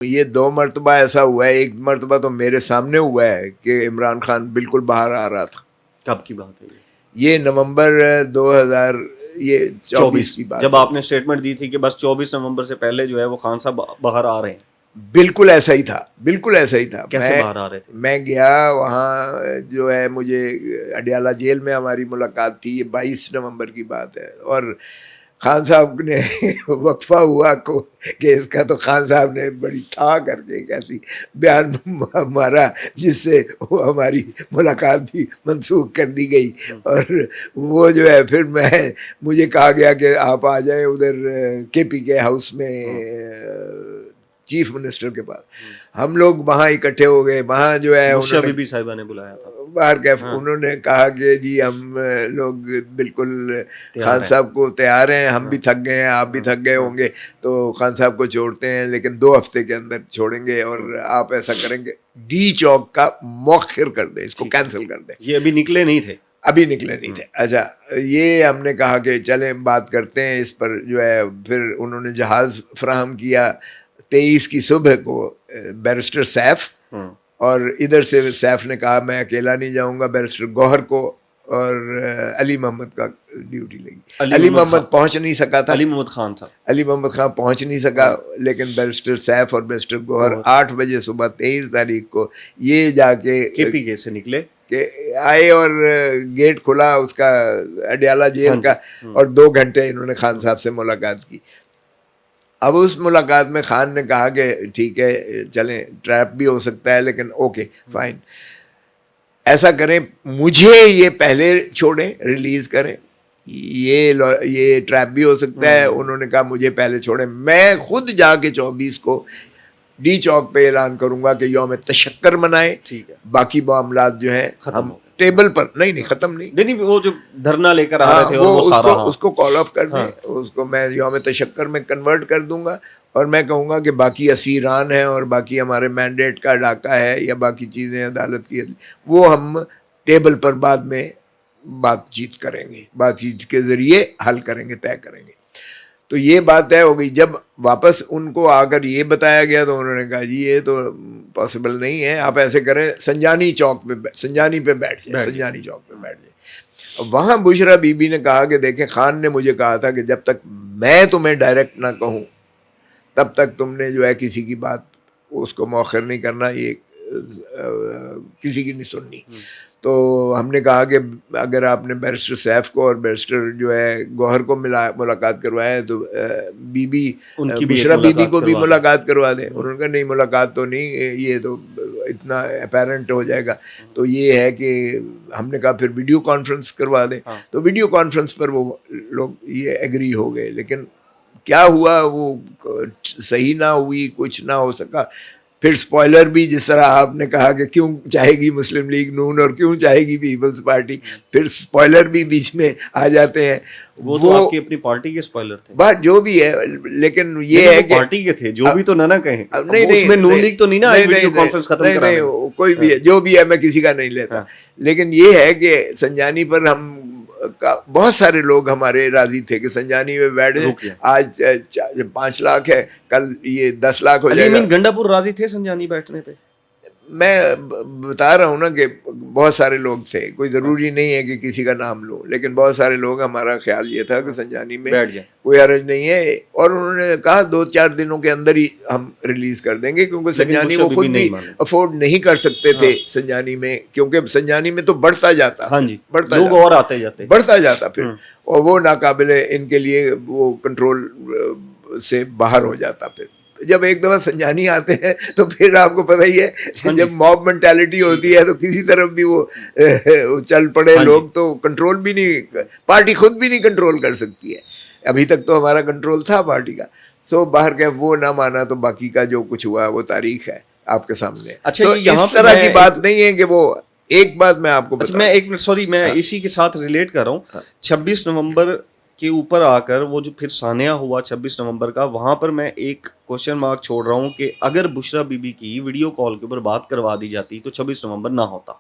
یہ 2 مرتبہ ایسا ہوا ہے. ایک مرتبہ تو میرے سامنے ہوا ہے کہ عمران خان بالکل باہر آ رہا تھا. کب کی بات ہے یہ نومبر 2024 کی بات. جب آپ نے سٹیٹمنٹ دی تھی کہ بس 24 نومبر سے پہلے جو ہے وہ خان صاحب باہر آ رہے ہیں. بالکل ایسا ہی تھا, بالکل ایسا ہی تھا. کیسے باہر آ رہے تھے؟ میں گیا وہاں, جو ہے مجھے اڈیالہ جیل میں ہماری ملاقات تھی. یہ 22 نومبر کی بات ہے. اور خان صاحب نے وقفہ ہوا کہ اس کا تو خان صاحب نے بڑی ٹھا کر کے ایک ایسی بیان مارا جس سے وہ ہماری ملاقات بھی منسوخ کر دی گئی. اور وہ جو ہے پھر مجھے کہا گیا کہ آپ آ جائیں ادھر کے پی کے ہاؤس میں چیف منسٹر کے پاس. ہم لوگ وہاں اکٹھے ہو گئے. وہاں جو ہے بشرا بی بی صاحبہ نے بلایا تھا باہر کیف. انہوں نے کہا کہ جی ہم لوگ بالکل خان صاحب کو تیار ہیں, ہم بھی تھک گئے ہیں, آپ بھی تھک گئے ہوں گے, تو خان صاحب کو چھوڑتے ہیں لیکن 2 ہفتے کے اندر چھوڑیں گے. اور آپ ایسا کریں گے ڈی چوک کا مؤخر کر دیں, اس کو کینسل کر دیں. یہ ابھی نکلے نہیں تھے, ابھی نکلے نہیں تھے. اچھا, یہ ہم نے کہا کہ چلیں بات کرتے ہیں اس پر. جو ہے پھر انہوں نے جہاز فراہم کیا 23 کی صبح کو بیرسٹر سیف, اور ادھر سے سیف نے کہا میں اکیلا نہیں جاؤں گا, بیرسٹر گوہر کو اور علی محمد کا ڈیوٹی لگی. علی محمد پہنچ نہیں سکا تھا, علی محمد خان تھا. علی محمد خان پہنچ نہیں سکا, لیکن بیرسٹر سیف اور بیرسٹر گوہر 8 بجے صبح 23 تاریخ کو یہ جا کے پی کے سے نکلے کہ آئے, اور گیٹ کھلا اس کا اڈیالہ جیل کا, اور 2 گھنٹے انہوں نے خان صاحب سے ملاقات کی. اب اس ملاقات میں خان نے کہا کہ ٹھیک ہے چلیں, ٹریپ بھی ہو سکتا ہے لیکن اوکے فائن, ایسا کریں مجھے یہ پہلے چھوڑیں, ریلیز کریں, یہ ٹریپ بھی ہو سکتا ہے. انہوں نے کہا مجھے پہلے چھوڑیں, میں خود جا کے 24 کو ڈی چوک پہ اعلان کروں گا کہ یوم تشکر منائیں. باقی معاملات جو ہیں ہم ٹیبل پر نہیں ختم نہیں, وہ جو دھرنا لے کر آ رہے تھے وہ اس کو کال آف کر دیں. اس کو میں یوم تشکر میں کنورٹ کر دوں گا, اور میں کہوں گا کہ باقی اسیران ہیں اور باقی ہمارے مینڈیٹ کا ڈاکہ ہے یا باقی چیزیں عدالت کی, وہ ہم ٹیبل پر بعد میں بات چیت کریں گے, بات چیت کے ذریعے حل کریں گے, طے کریں گے. تو یہ بات طے ہو گئی. جب واپس ان کو آ کر یہ بتایا گیا تو انہوں نے کہا جی یہ تو پاسبل نہیں ہے, آپ ایسے کریں سنجانی پہ بیٹھ جائیں, سنجانی چوک پہ بیٹھ جائیں. وہاں بشرا بی بی نے کہا کہ دیکھیں خان نے مجھے کہا تھا کہ جب تک میں تمہیں ڈائریکٹ نہ کہوں تب تک تم نے جو ہے کسی کی بات اس کو مؤخر نہیں کرنا, یہ کسی کی نہیں سننی. تو ہم نے کہا کہ اگر آپ نے بیرسٹر سیف کو اور بیرسٹر جو ہے گوہر کو ملاقات کروایا ہے تو بشرا بی بی کو بھی ملاقات کروا دیں. انہوں نے کہا نہیں ملاقات تو نہیں, یہ تو اتنا اپیرنٹ ہو جائے گا. تو یہ ہے کہ ہم نے کہا پھر ویڈیو کانفرنس کروا دیں. تو ویڈیو کانفرنس پر وہ لوگ یہ ایگری ہو گئے, لیکن کیا ہوا وہ صحیح نہ ہوئی, کچھ نہ ہو سکا. پھر سپوائلر بھی جس طرح آپ نے کہا کہ کیوں چاہے گی مسلم لیگ نون اور کیوں چاہے گی پیپلز پارٹی, پھر سپوائلر بھی بیچ میں آ جاتے ہیں. وہ تو آپ کی اپنی پارٹی کے سپوائلر تھے, بات جو بھی ہے, لیکن یہ ہے کہ پارٹی کے تھے جو بھی تو نہ کہیں. نہیں اس میں نون لیگ تو نہیں نا ویڈیو کانفرنس ختم کرا رہے, کوئی بھی ہے جو بھی ہے, میں کسی کا نہیں لیتا. لیکن یہ ہے کہ سنجانی پر ہم بہت سارے لوگ ہمارے راضی تھے کہ سنجانی میں بیٹھ جائیں. آج 5 لاکھ ہے, کل یہ 10 لاکھ ہو جائے گا. گنڈا پور راضی تھے سنجانی بیٹھنے پہ؟ میں بتا رہا ہوں نا کہ بہت سارے لوگ تھے, کوئی ضروری نہیں ہے کہ کسی کا نام لو, لیکن بہت سارے لوگ, ہمارا خیال یہ تھا کہ سنجانی میں کوئی حرج نہیں ہے. اور انہوں نے کہا 2-4 دنوں کے اندر ہی ہم ریلیز کر دیں گے, کیونکہ سنجانی وہ خود بھی افورڈ نہیں کر سکتے تھے سنجانی میں, کیونکہ سنجانی میں تو بڑھتا جاتا, بڑھتا جاتا پھر, اور وہ ناقابل ان کے لیے وہ کنٹرول سے باہر ہو جاتا. پھر جب ایک دفعہ سنجانی آتے ہیں تو پھر آپ کو پتہ ہی ہے جب موب مینٹیلٹی ہوتی ہے تو کسی طرف بھی وہ چل پڑے لوگ, تو کنٹرول بھی نہیں, پارٹی خود بھی نہیں کنٹرول کر سکتی ہے. ابھی تک تو ہمارا کنٹرول تھا پارٹی کا. سو باہر کہ وہ نہ مانا تو باقی کا جو کچھ ہوا وہ تاریخ ہے آپ کے سامنے. تو اس طرح کی بات نہیں ہے کہ وہ ایک بات میں آپ کو میں اسی کے ساتھ ریلیٹ کر رہا ہوں. 26 نومبر کے اوپر آ کر وہ جو پھر سانحہ ہوا 26 نومبر کا, وہاں پر میں ایک کوشچن مارک چھوڑ رہا ہوں کہ اگر بشرا بی بی کی ویڈیو کال کے اوپر بات کروا دی جاتی تو 26 نومبر نہ ہوتا.